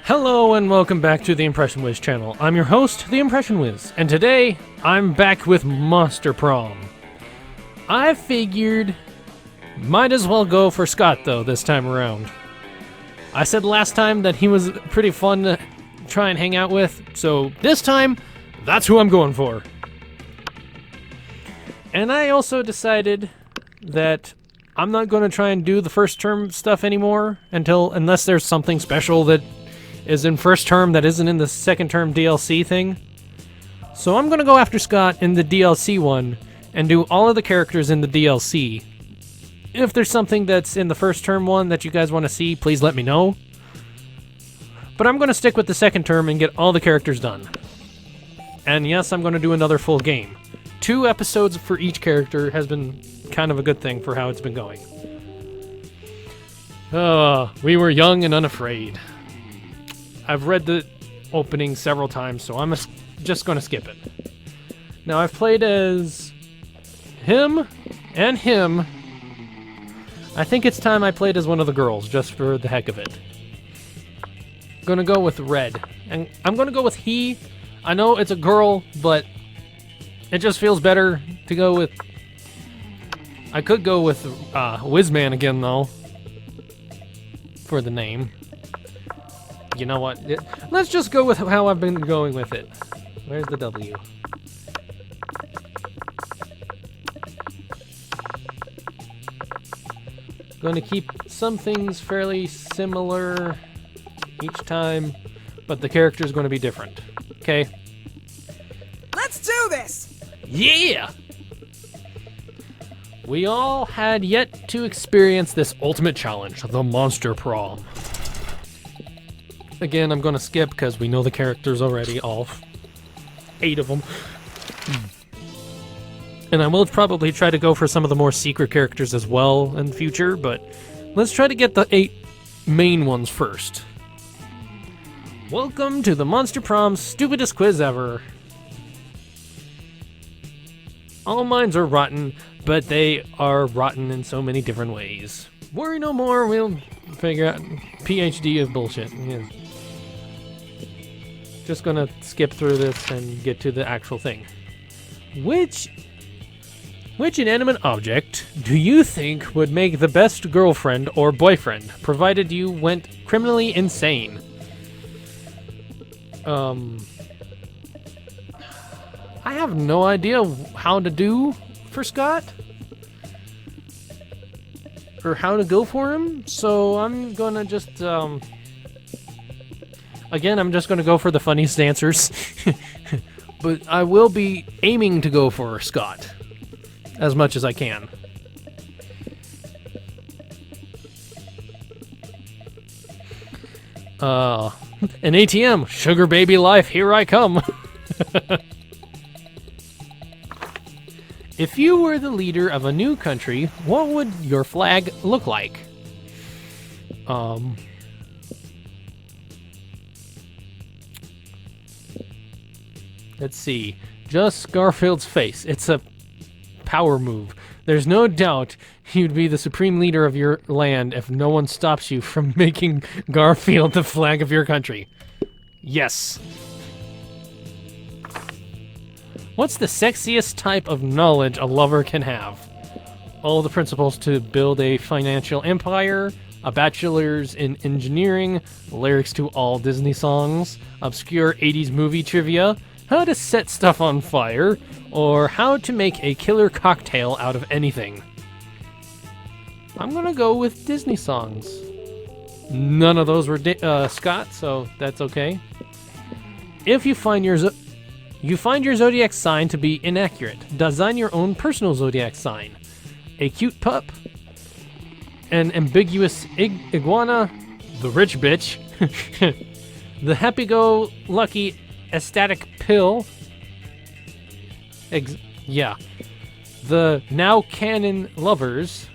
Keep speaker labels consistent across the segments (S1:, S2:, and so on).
S1: Hello and welcome back to the Impression Wiz channel. I'm your host, the Impression Wiz, and today I'm back with Monster Prom. I figured might as well go for Scott though this time around. I said last time that he was pretty fun to try and hang out with, so this time that's who I'm going for. And I also decided that I'm not going to try and do the first term stuff anymore unless there's something special that is in first term that isn't in the second term DLC thing. So I'm going to go after Scott in the DLC one and do all of the characters in the DLC. If there's something that's in the first term one that you guys want to see, please let me know. But I'm going to stick with the second term and get all the characters done. And yes, I'm going to do another full game. 2 episodes for each character has been kind of a good thing for how it's been going. We were young and unafraid. I've read the opening several times, so I'm just going to skip it. Now, I've played as him and him. I think it's time I played as one of the girls, just for the heck of it. Gonna go with Red. And I'm gonna go with he. I know it's a girl, but it just feels better to go with... I could go with Wizman again, though, for the name. You know what? Let's just go with how I've been going with it. Where's the W? Going to keep some things fairly similar each time, but the character is going to be different. Okay?
S2: Let's do this!
S1: Yeah! We all had yet to experience this ultimate challenge, the Monster Prom. Again, I'm going to skip because we know the characters already, all 8 of them. And I will probably try to go for some of the more secret characters as well in the future, but let's try to get the 8 main ones first. Welcome to the Monster Prom stupidest quiz ever. All minds are rotten, but they are rotten in so many different ways. Worry no more, we'll figure out PhD of bullshit. Yeah. Just gonna skip through this and get to the actual thing. Which inanimate object do you think would make the best girlfriend or boyfriend, provided you went criminally insane? I have no idea how to do for Scott. Or how to go for him, so I'm gonna just, again, I'm just gonna go for the funniest answers. But I will be aiming to go for Scott as much as I can. An ATM, sugar baby life, here I come. If you were the leader of a new country, what would your flag look like? Let's see. Just Garfield's face. It's a power move. There's no doubt you'd be the supreme leader of your land if no one stops you from making Garfield the flag of your country. Yes. What's the sexiest type of knowledge a lover can have? All the principles to build a financial empire, a bachelor's in engineering, lyrics to all Disney songs, obscure 80s movie trivia, how to set stuff on fire, or how to make a killer cocktail out of anything. I'm gonna go with Disney songs. None of those were Scott, so that's okay. If you find your zodiac sign to be inaccurate, design your own personal zodiac sign. A cute pup, an ambiguous iguana, the rich bitch, the happy-go-lucky ecstatic pill, the now canon lovers,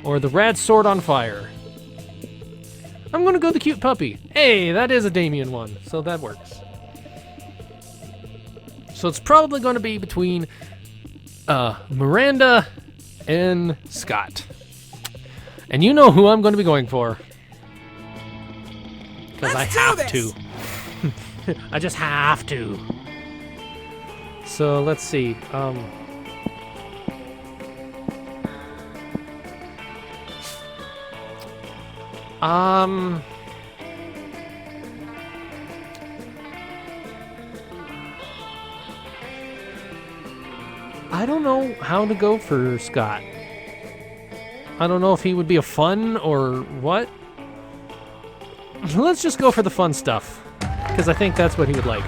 S1: or the rad sword on fire. I'm gonna go the cute puppy. Hey, that is a Damien one, so that works. So it's probably going to be between Miranda and Scott. And you know who I'm going to be going for. Because I
S2: Let's do
S1: have
S2: this.
S1: to. I just have to. So let's see. I don't know how to go for Scott. I don't know if he would be a fun or what. Let's just go for the fun stuff, because I think that's what he would like.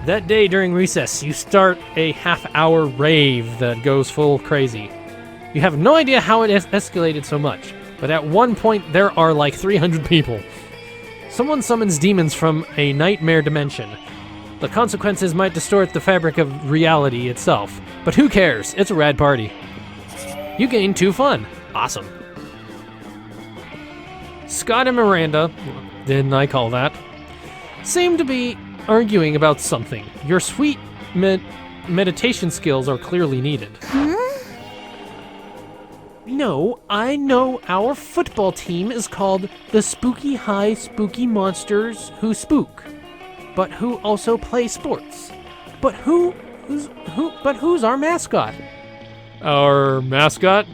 S1: That day during recess, you start a half-hour rave that goes full crazy. You have no idea how it escalated so much, but at one point there are like 300 people. Someone summons demons from a nightmare dimension. The consequences might distort the fabric of reality itself, but who cares? It's a rad party. You gain 2 fun. Awesome. Scott and Miranda, didn't I call that, seem to be arguing about something. Your sweet meditation skills are clearly needed. No, I know our football team is called the Spooky High Spooky Monsters Who Spook, but who also play sports. But who's our mascot? Our mascot?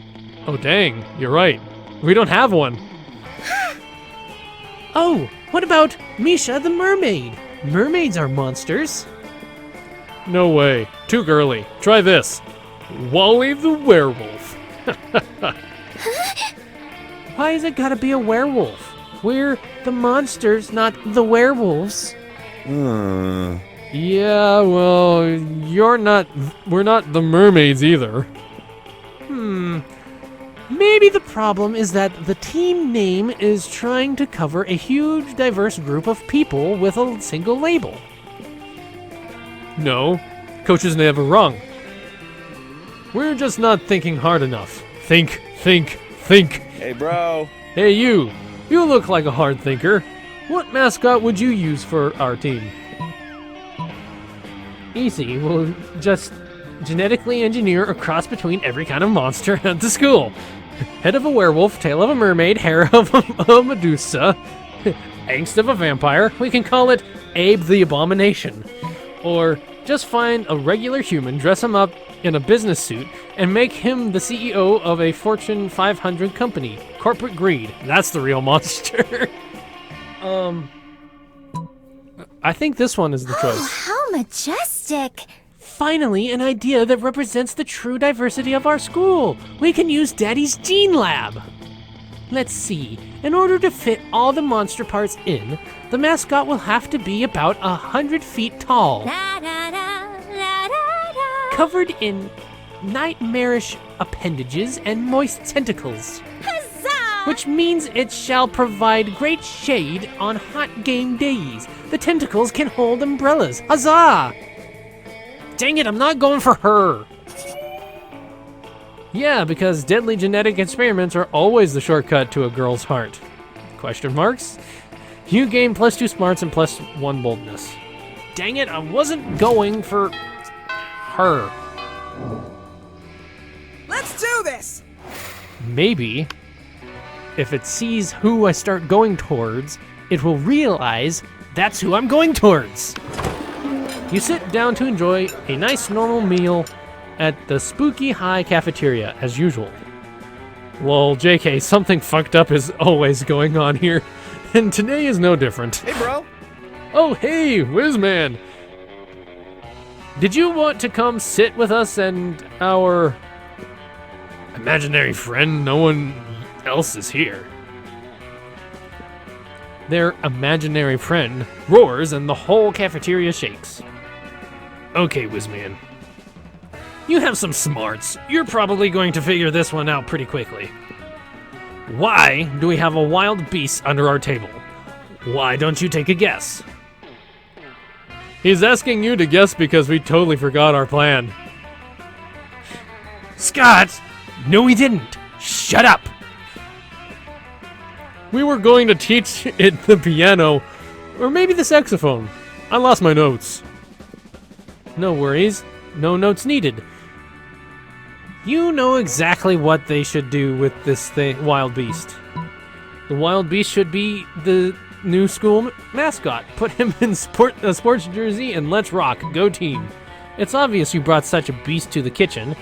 S1: Oh dang, you're right. We don't have one. Oh, what about Misha the mermaid? Mermaids are monsters. No way. Too girly. Try this. Wally the werewolf. Why is it gotta be a werewolf? We're the monsters, not the werewolves. Yeah, well, we're not the mermaids either. Maybe the problem is that the team name is trying to cover a huge, diverse group of people with a single label. No, Coach is never wrong. We're just not thinking hard enough. Think.
S3: Hey, bro.
S1: Hey, you. You look like a hard thinker. What mascot would you use for our team? Easy. We'll just genetically engineer a cross between every kind of monster at the school. Head of a werewolf, tail of a mermaid, hair of a Medusa, angst of a vampire. We can call it Abe the Abomination. Or just find a regular human, dress him up in a business suit, and make him the CEO of a Fortune 500 company. Corporate greed. That's the real monster. I think this one is the choice.
S4: How majestic!
S1: Finally, an idea that represents the true diversity of our school. We can use Daddy's Gene Lab. Let's see. In order to fit all the monster parts in, the mascot will have to be about 100 feet tall, covered in nightmarish appendages and moist tentacles.
S4: Huzzah!
S1: Which means it shall provide great shade on hot game days. The tentacles can hold umbrellas. Huzzah! Dang it, I'm not going for her. Yeah, because deadly genetic experiments are always the shortcut to a girl's heart. Question marks? You gain +2 smarts and +1 boldness. Dang it, I wasn't going for her.
S2: Let's do this!
S1: Maybe, if it sees who I start going towards, it will realize that's who I'm going towards. You sit down to enjoy a nice normal meal at the Spooky High cafeteria, as usual. Lol, JK, something fucked up is always going on here, and today is no different.
S3: Hey, bro.
S1: Oh, hey, Whizman! Did you want to come sit with us and our imaginary friend? No one else is here. Their imaginary friend roars and the whole cafeteria shakes. Okay, Whizman. You have some smarts. You're probably going to figure this one out pretty quickly. Why do we have a wild beast under our table? Why don't you take a guess? He's asking you to guess because we totally forgot our plan. Scott! No, we didn't. Shut up! We were going to teach it the piano, or maybe the saxophone. I lost my notes. No worries. No notes needed. You know exactly what they should do with this wild beast. The wild beast should be the new school mascot. Put him in a sports jersey and let's rock. Go team. It's obvious you brought such a beast to the kitchen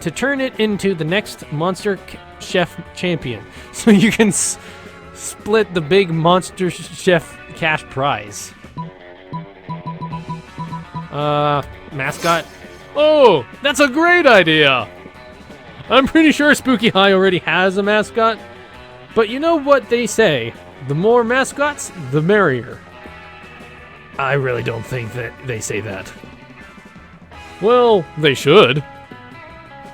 S1: to turn it into the next Monster Chef champion, so you can split the big Monster Chef cash prize. Mascot. Oh, that's a great idea. I'm pretty sure Spooky High already has a mascot, but you know what they say, the more mascots, the merrier. I really don't think that they say that. Well, they should.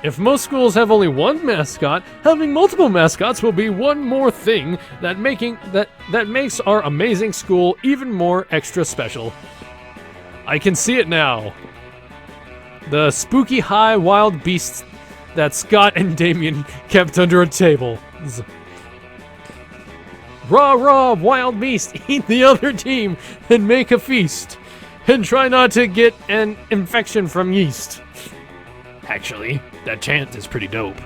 S1: If most schools have only one mascot, having multiple mascots will be one more thing that makes our amazing school even more extra special. I can see it now. The Spooky High wild beasts that Scott and Damien kept under a table. Rah, wild beast, eat the other team and make a feast. And try not to get an infection from yeast. Actually, that chant is pretty dope.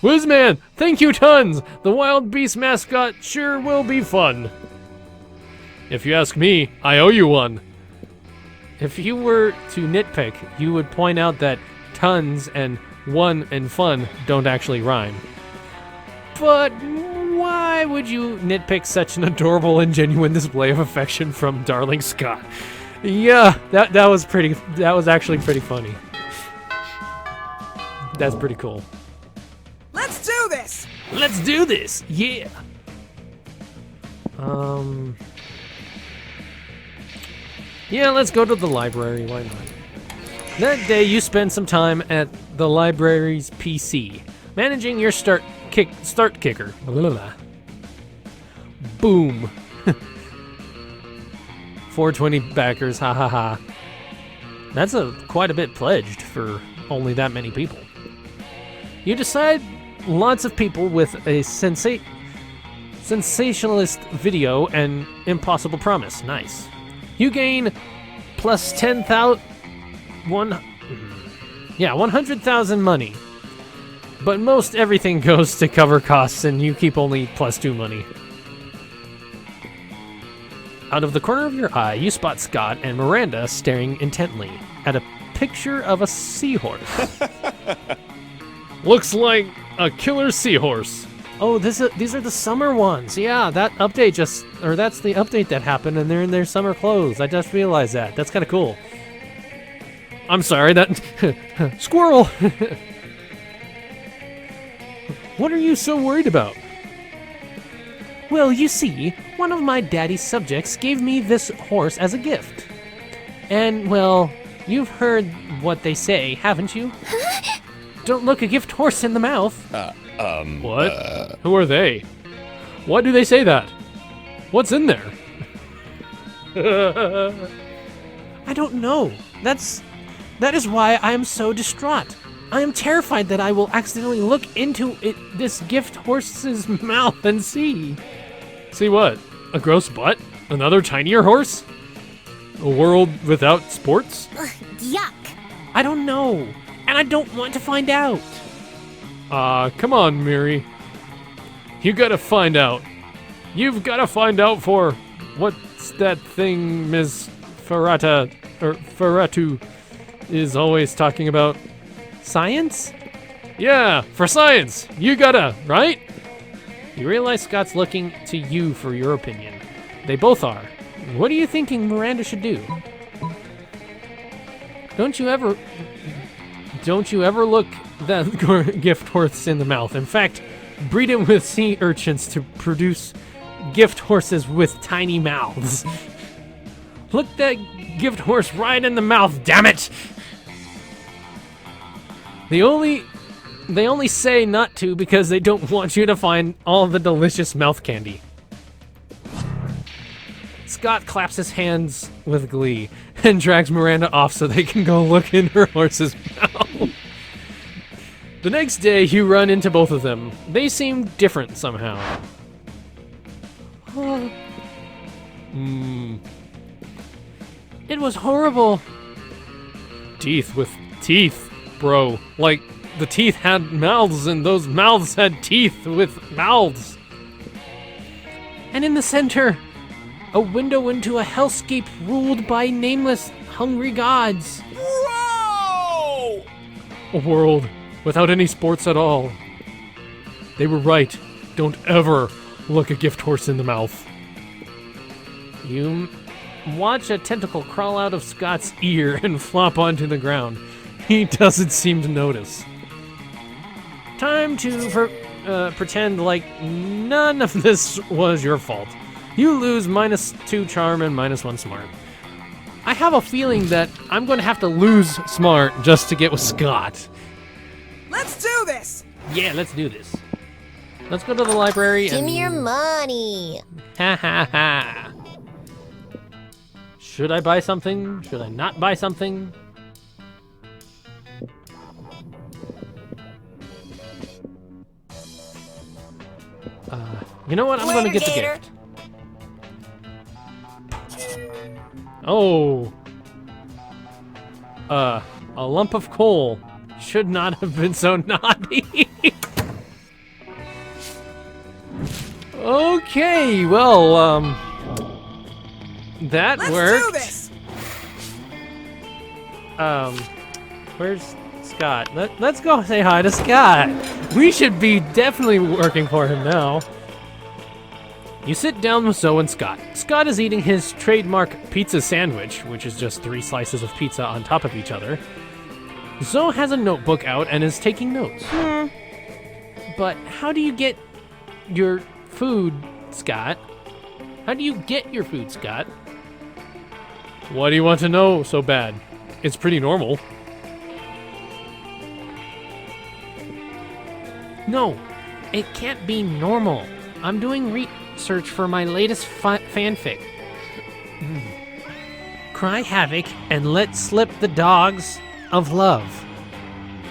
S1: Whizman, thank you tons! The wild beast mascot sure will be fun. If you ask me, I owe you one. If you were to nitpick, you would point out that tons and one and fun don't actually rhyme. But why would you nitpick such an adorable and genuine display of affection from darling Scott? Yeah, that was actually pretty funny. That's pretty cool.
S2: Let's do this!
S1: Let's do this! Yeah! Yeah, let's go to the library, why not? That day you spend some time at the library's PC, managing your start kicker. Blah, blah. Boom. 420 backers, ha ha ha. That's quite a bit pledged for only that many people. You decide lots of people with a sensationalist video and impossible promise. Nice. You gain plus 100,000 money. But most everything goes to cover costs and you keep only +2 money. Out of the corner of your eye, you spot Scott and Miranda staring intently at a picture of a seahorse. Looks like a killer seahorse. Oh, these are the summer ones. Yeah, that's the update that happened, and they're in their summer clothes. I just realized that. That's kind of cool. I'm sorry, that squirrel. What are you so worried about? Well, you see, one of my daddy's subjects gave me this horse as a gift. And, well, you've heard what they say, haven't you? Don't look a gift horse in the mouth. What? Who are they? Why do they say that? What's in there? I don't know. That is why I am so distraught. I am terrified that I will accidentally look into this gift horse's mouth and see. See what? A gross butt? Another tinier horse? A world without sports?
S4: Ugh, yuck.
S1: I don't know, and I don't want to find out. Come on, Miri. You gotta find out. You've gotta find out for what's that thing Ms. Ferratu is always talking about? Science? Yeah, for science. You gotta, right? You realize Scott's looking to you for your opinion. They both are. What are you thinking Miranda should do? Don't you ever look that gift horse in the mouth. In fact, breed it with sea urchins to produce gift horses with tiny mouths. Look that gift horse right in the mouth, damn it! They only say not to because they don't want you to find all the delicious mouth candy. Scott claps his hands with glee and drags Miranda off so they can go look in her horse's mouth. The next day, you run into both of them. They seem different somehow. It was horrible. Teeth with teeth, bro. Like, the teeth had mouths and those mouths had teeth with mouths. And in the center, a window into a hellscape ruled by nameless, hungry gods.
S3: Bro!
S1: A world without any sports at all. They were right. Don't ever look a gift horse in the mouth. You watch a tentacle crawl out of Scott's ear and flop onto the ground. He doesn't seem to notice. Time to pretend like none of this was your fault. You lose -2 charm and -1 smart. I have a feeling that I'm going to have to lose smart just to get with Scott.
S2: Let's do this!
S1: Yeah, let's do this. Let's go to the library
S4: Give
S1: and...
S4: me your money.
S1: Ha ha ha. Should I buy something? Should I not buy something? You know what? I'm gonna get the
S4: Gator.
S1: gift. Oh. A lump of coal should not have been so naughty. Okay, well, that
S2: Let's
S1: worked.
S2: do this!
S1: Where's Scott? Let's go say hi to Scott. We should be definitely working for him now. You sit down with Zoe and Scott. Scott is eating his trademark pizza sandwich, which is just 3 slices of pizza on top of each other. Zoe has a notebook out and is taking notes. But how do you get your food, Scott? How do you get your food, Scott? Why do you want to know so bad? It's pretty normal. No, it can't be normal. I'm doing research for my latest fanfic. Cry havoc and let slip the dogs of love.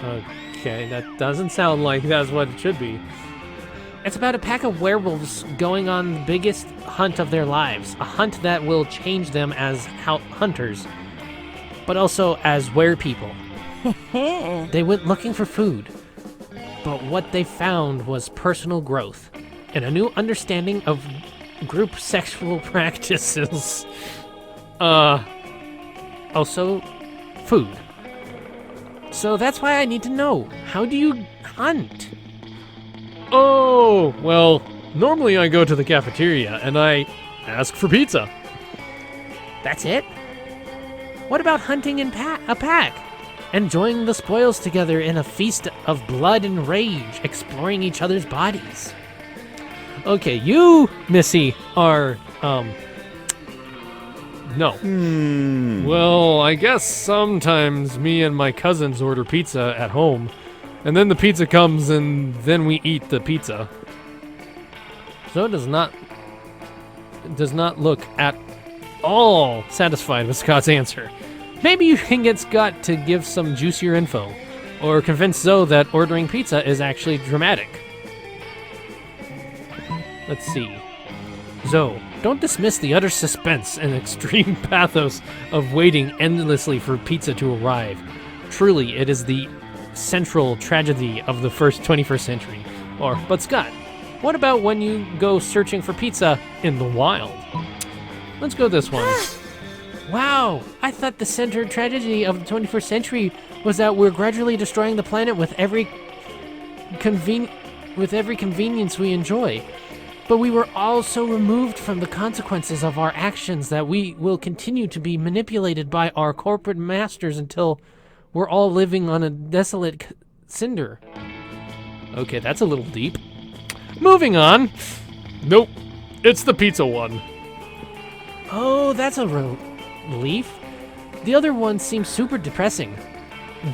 S1: Okay, that doesn't sound like that's what it should be. It's about a pack of werewolves going on the biggest hunt of their lives. A hunt that will change them as hunters, but also as werepeople. They went looking for food, but what they found was personal growth and a new understanding of group sexual practices. Also, food. So that's why I need to know, how do you hunt? Oh, well, normally I go to the cafeteria and I ask for pizza. That's it? What about hunting in a pack? Enjoying the spoils together in a feast of blood and rage, exploring each other's bodies. Okay, you, Missy, are, no. Well, I guess sometimes me and my cousins order pizza at home, and then the pizza comes and then we eat the pizza. So it does not look at all satisfied with Scott's answer. Maybe you can get Scott to give some juicier info, or convince Zoe that ordering pizza is actually dramatic. Let's see. Zoe, don't dismiss the utter suspense and extreme pathos of waiting endlessly for pizza to arrive. Truly, it is the central tragedy of the 21st century. But Scott, what about when you go searching for pizza in the wild? Let's go this one. Wow, I thought the center tragedy of the 21st century was that we're gradually destroying the planet with every convenience we enjoy. But we were all so removed from the consequences of our actions that we will continue to be manipulated by our corporate masters until we're all living on a desolate cinder. Okay, that's a little deep. Moving on. Nope, it's the pizza one. Oh, that's a relief. The other one seems super depressing.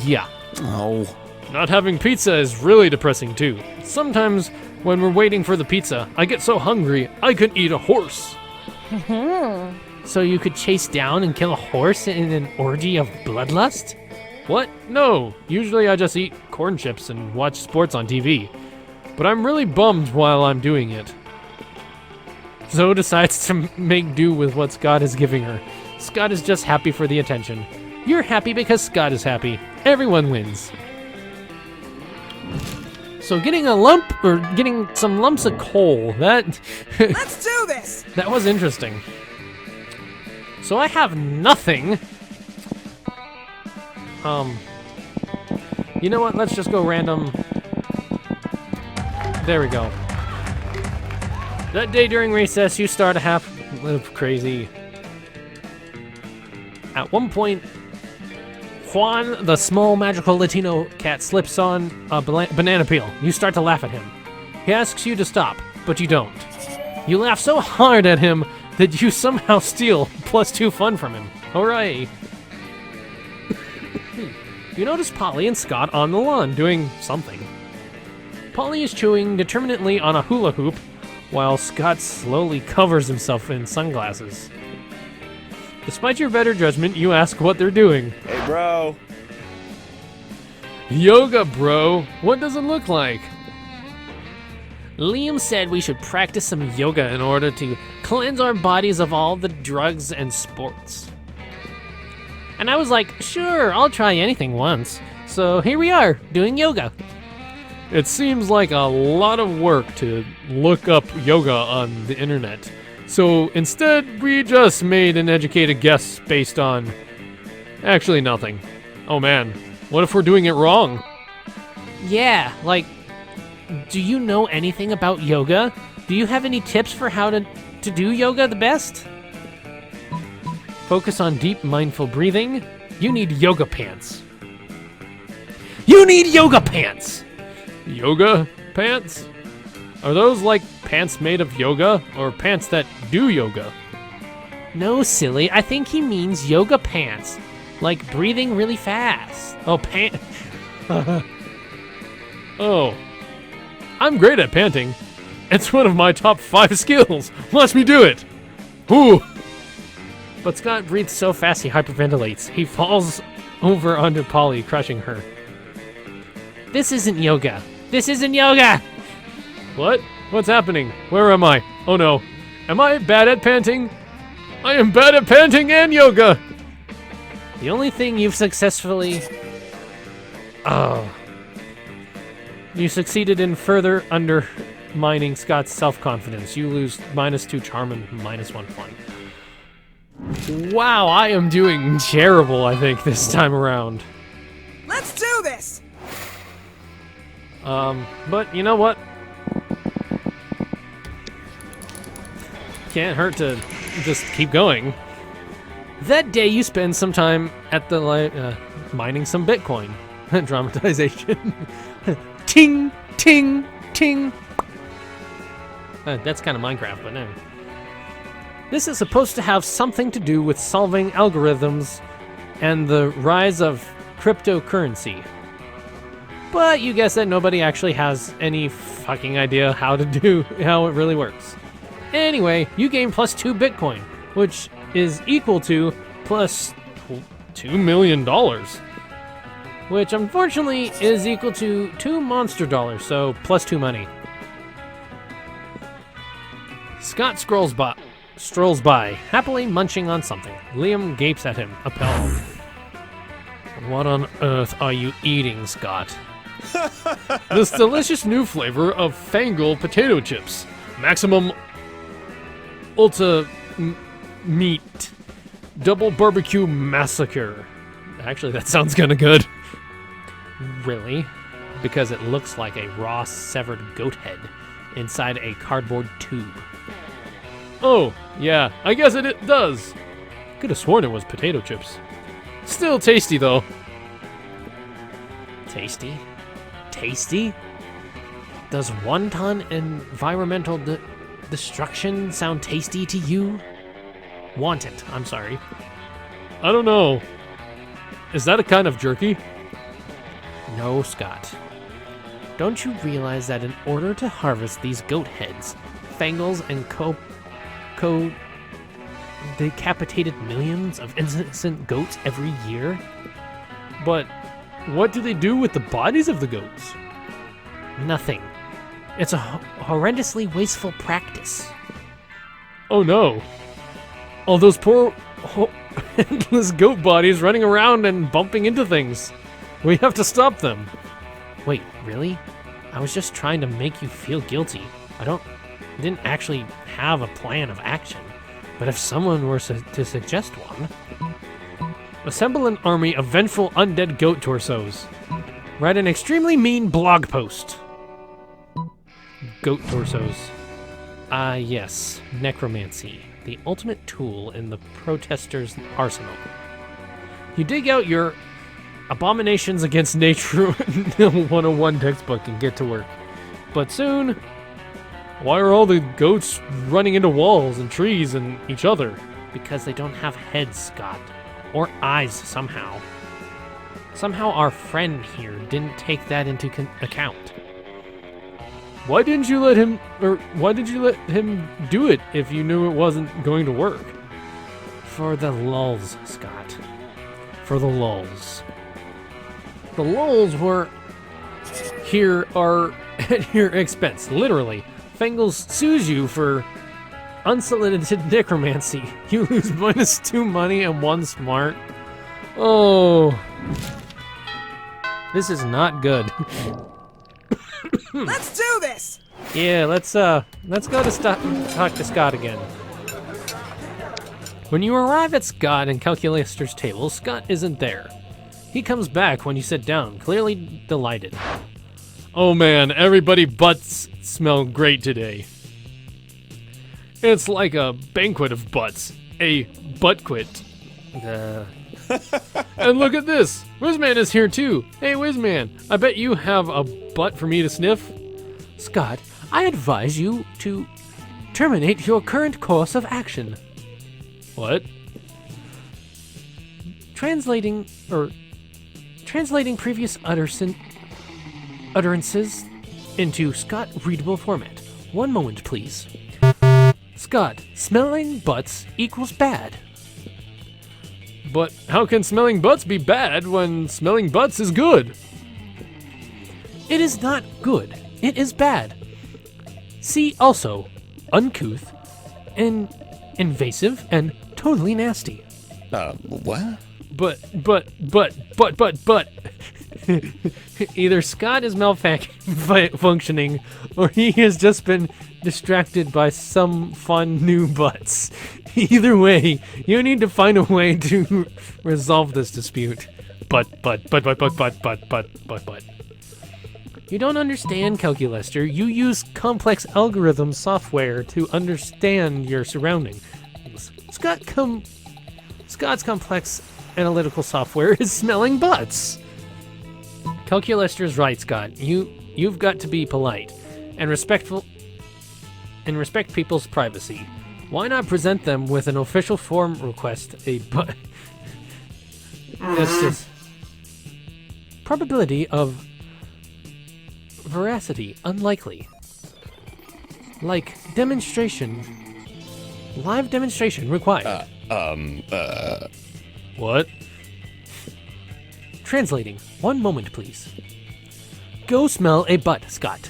S1: Yeah.
S3: Oh.
S1: Not having pizza is really depressing too. Sometimes when we're waiting for the pizza, I get so hungry I could eat a horse. So you could chase down and kill a horse in an orgy of bloodlust? What? No. Usually I just eat corn chips and watch sports on TV. But I'm really bummed while I'm doing it. Zoe decides to make do with what Scott is giving her. Scott is just happy for the attention. You're happy because Scott is happy. Everyone wins. So getting a lump, or getting some lumps of coal, that
S2: Let's do this!
S1: that was interesting. So I have nothing. You know what? Let's just go random. There we go. That day during recess, you start to live crazy. At one point, Juan, the small magical Latino cat, slips on a banana peel. You start to laugh at him. He asks you to stop, but you don't. You laugh so hard at him that you somehow steal +2 fun from him. Hooray! You notice Polly and Scott on the lawn doing something. Polly is chewing determinately on a hula hoop, while Scott slowly covers himself in sunglasses. Despite your better judgment, you ask what they're doing.
S3: Hey, bro.
S1: Yoga, bro. What does it look like? Liam said we should practice some yoga in order to cleanse our bodies of all the drugs and sports. And I was like, sure, I'll try anything once. So here we are, doing yoga. It seems like a lot of work to look up yoga on the internet. So instead, we just made an educated guess based on actually nothing. Oh man, what if we're doing it wrong? Yeah, like, do you know anything about yoga? Do you have any tips for how to do yoga the best? Focus on deep, mindful breathing. You need yoga pants. You need yoga pants! Yoga pants? Are those like pants made of yoga, or pants that do yoga? No, silly. I think he means yoga pants. Like breathing really fast. Oh, Oh. I'm great at panting. It's one of my top 5 skills. Watch me do it. Ooh. But Scott breathes so fast he hyperventilates. He falls over under Polly, crushing her. This isn't yoga. This isn't yoga! What? What's happening? Where am I? Oh no. Am I bad at panting? I am bad at panting and yoga! The only thing you've successfully... Oh. You succeeded in further undermining Scott's self-confidence. You lose -2 charm and -1 fun. Wow, I am doing terrible, I think, this time around.
S2: Let's do this!
S1: But you know what? Can't hurt to just keep going. That day you spend some time at the mining some Bitcoin. Dramatization. Ting, ting, ting. That's kind of Minecraft, but no. This is supposed to have something to do with solving algorithms and the rise of cryptocurrency. But you guess that nobody actually has any fucking idea how it really works. Anyway, you gain +2 Bitcoin, which is equal to plus $2 million. Which unfortunately is equal to 2 monster dollars, so +2 money. Scott strolls by, happily munching on something. Liam gapes at him, appalled. What on earth are you eating, Scott? This delicious new flavor of Fangle potato chips. Maximum Ulta Meat Double Barbecue Massacre. Actually, that sounds kinda good. Really? Because it looks like a raw severed goat head inside a cardboard tube. Oh, yeah, I guess it does. Could have sworn it was potato chips. Still tasty, though. Tasty? Tasty? Does wanton environmental destruction sound tasty to you? Want it, I'm sorry. I don't know. Is that a kind of jerky? No, Scott. Don't you realize that in order to harvest these goat heads, Fangles and decapitated millions of innocent goats every year? But what do they do with the bodies of the goats? Nothing. It's a horrendously wasteful practice. Oh no. All those poor endless goat bodies running around and bumping into things. We have to stop them. Wait, really? I was just trying to make you feel guilty. Didn't actually have a plan of action. But if someone were to suggest one... Assemble an army of vengeful undead goat torsos. Write an extremely mean blog post. Goat torsos. Ah, yes. Necromancy. The ultimate tool in the protester's arsenal. You dig out your Abominations Against Nature 101 textbook and get to work. But soon... Why are all the goats running into walls and trees and each other? Because they don't have heads, Scott. Or eyes, somehow. Somehow our friend here didn't take that into account. Why did you let him do it if you knew it wasn't going to work? For the lulz, Scott. For the lulz. The lulz were are at your expense, literally. Fangles sues you for unsolicited necromancy. You lose -2 money and 1 smart. Oh. This is not good.
S2: Let's do this!
S1: Yeah, let's go to talk to Scott again. When you arrive at Scott and Calculator's table, Scott isn't there. He comes back when you sit down, clearly delighted. Oh man, everybody butts smell great today. It's like a banquet of butts. A buttquit. And look at this! Whizman is here too! Hey Whizman, I bet you have a butt for me to sniff? Scott, I advise you to terminate your current course of action. What? Translating previous utterances into Scott readable format. One moment, please. Scott, smelling butts equals bad. But how can smelling butts be bad when smelling butts is good? It is not good. It is bad. See also, uncouth, and invasive, and totally nasty.
S3: What?
S1: But. Either Scott is malfunctioning, or he has just been distracted by some fun new butts. Either way, you need to find a way to resolve this dispute. But. You don't understand, Calculator. You use complex algorithm software to understand your surroundings. Scott's complex analytical software is smelling butts. Calculator's right, Scott. You've got to be polite and respectful and respect people's privacy. Why not present them with an official form request? That's just probability of veracity unlikely. Like demonstration. Live demonstration required. What? Translating. One moment, please. Go smell a butt, Scott.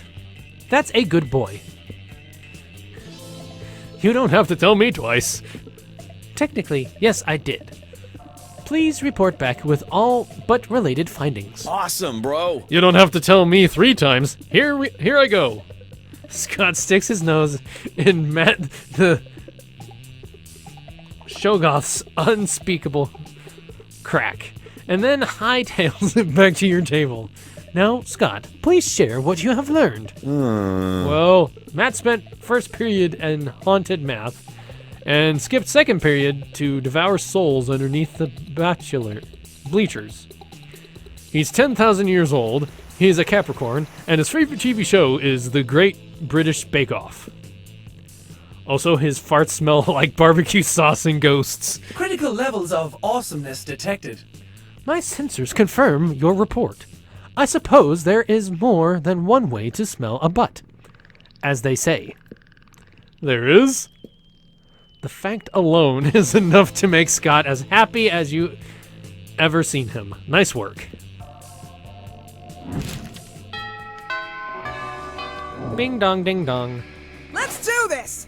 S1: That's a good boy. You don't have to tell me twice. Technically, yes, I did. Please report back with all butt-related findings.
S3: Awesome, bro.
S1: You don't have to tell me 3 times. Here I go. Scott sticks his nose in Matt the Shoggoth's unspeakable crack, and then hightails it back to your table. Now, Scott, please share what you have learned. Well, Matt spent first period in haunted math, and skipped second period to devour souls underneath the bleachers. He's 10,000 years old, he's a Capricorn, and his favorite TV show is The Great British Bake Off. Also, his farts smell like barbecue sauce and ghosts.
S5: Critical levels of awesomeness detected.
S1: My sensors confirm your report. I suppose there is more than one way to smell a butt, as they say. There is? The fact alone is enough to make Scott as happy as you ever seen him. Nice work. Bing dong ding dong.
S2: Let's do this!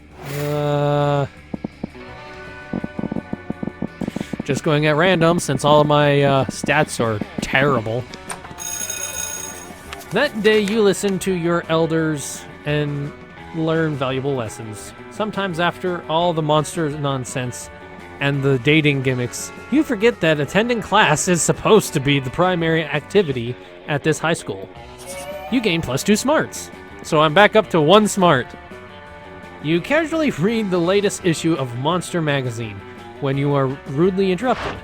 S1: Just going at random since all of my stats are terrible. That day you listen to your elders and learn valuable lessons. Sometimes after all the monster nonsense and the dating gimmicks, you forget that attending class is supposed to be the primary activity at this high school. You gain +2 smarts, so I'm back up to 1 smart. You casually read the latest issue of Monster magazine when you are rudely interrupted.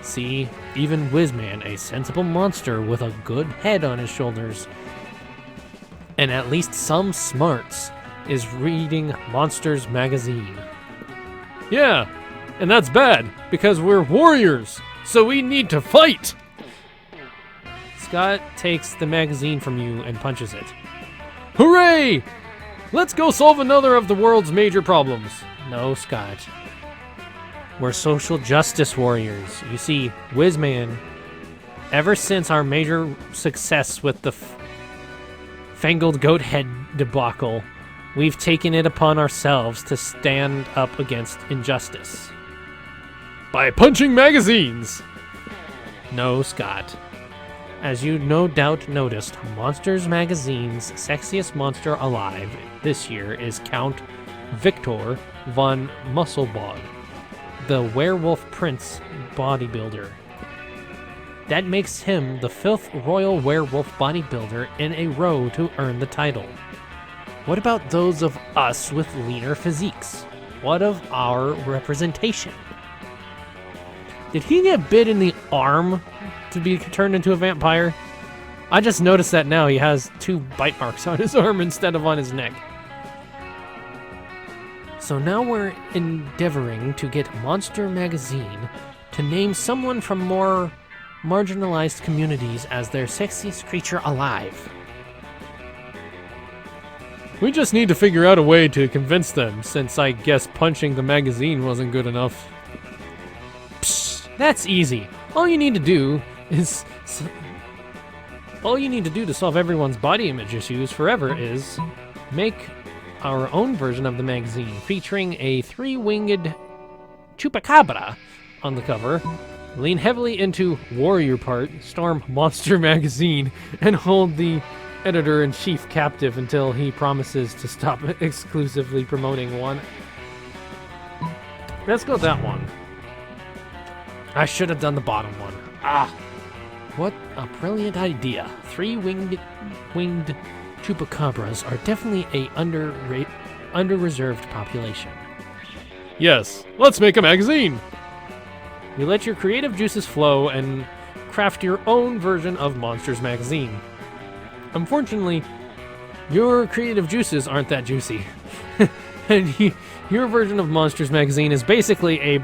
S1: See, even Whizman, a sensible monster with a good head on his shoulders, and at least some smarts, is reading Monsters magazine. Yeah, and that's bad, because we're warriors, so we need to fight! Scott takes the magazine from you and punches it. Hooray! Let's go solve another of the world's major problems. No, Scott. We're social justice warriors. You see, Whizman, ever since our major success with the fangled goat head debacle, we've taken it upon ourselves to stand up against injustice. By punching magazines! No, Scott. As you no doubt noticed, Monsters Magazine's sexiest monster alive this year is Count Victor von Musselbog, the werewolf prince bodybuilder. That makes him the 5th royal werewolf bodybuilder in a row to earn the title. What about those of us with leaner physiques? What of our representation? Did he get bit in the arm to be turned into a vampire? I just noticed that now he has 2 bite marks on his arm instead of on his neck. So now we're endeavoring to get Monster Magazine to name someone from more marginalized communities as their sexiest creature alive. We just need to figure out a way to convince them, since I guess punching the magazine wasn't good enough. Psst, that's easy. All you need to do to solve everyone's body image issues forever is make our own version of the magazine, featuring a 3-winged chupacabra on the cover, lean heavily into warrior part, storm Monster Magazine, and hold the editor-in-chief captive until he promises to stop exclusively promoting one. Let's go with that one. I should have done the bottom one. What a brilliant idea. 3-winged chupacabras are definitely a under-reserved population. Yes, let's make a magazine! You let your creative juices flow and craft your own version of Monsters Magazine. Unfortunately, your creative juices aren't that juicy. And your version of Monsters Magazine is basically a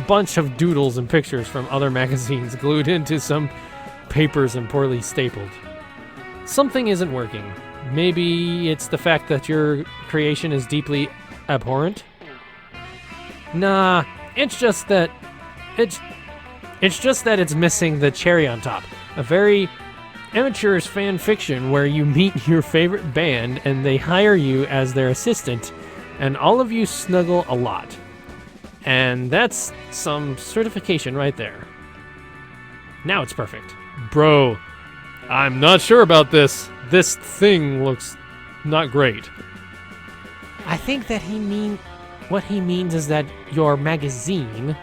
S1: bunch of doodles and pictures from other magazines glued into some papers and poorly stapled. Something isn't working. Maybe it's the fact that your creation is deeply abhorrent? Nah, it's just that it's missing the cherry on top. A very amateurish fan fiction where you meet your favorite band and they hire you as their assistant, and all of you snuggle a lot. And that's some certification right there. Now it's perfect. Bro, I'm not sure about this. This thing looks not great. I think that what he means is that your magazine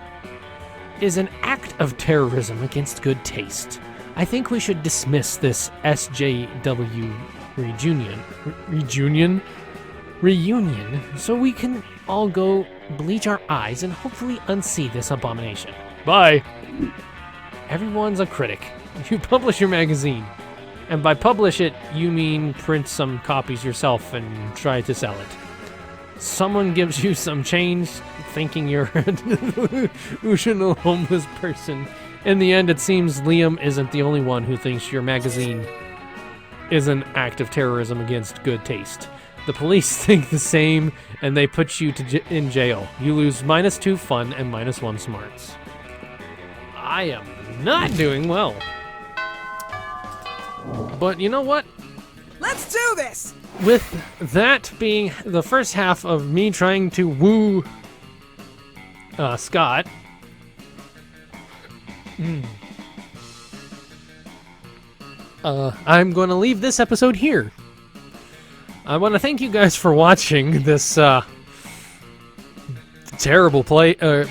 S1: is an act of terrorism against good taste. I think we should dismiss this SJW reunion so we can all go bleach our eyes and hopefully unsee this abomination. Bye. Everyone's a critic. You publish your magazine. And by publish it, you mean print some copies yourself and try to sell it. Someone gives you some change, thinking you're an delusional homeless person. In the end, it seems Liam isn't the only one who thinks your magazine is an act of terrorism against good taste. The police think the same, and they put you in jail. You lose -2 fun and -1 smarts. I am not doing well. But you know what?
S2: Let's do this!
S1: With that being the first half of me trying to woo Scott, I'm going to leave this episode here. I want to thank you guys for watching this terrible playthrough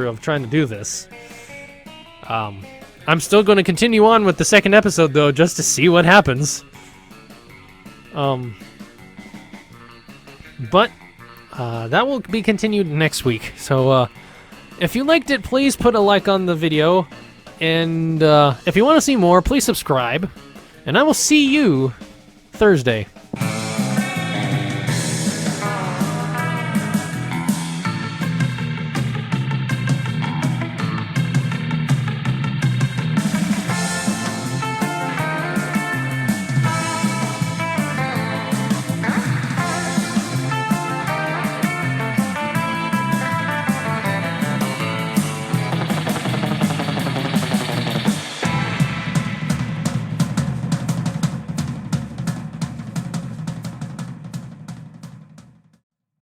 S1: of trying to do this. I'm still going to continue on with the second episode, though, just to see what happens. But that will be continued next week. So if you liked it, please put a like on the video. And if you want to see more, please subscribe. And I will see you Thursday.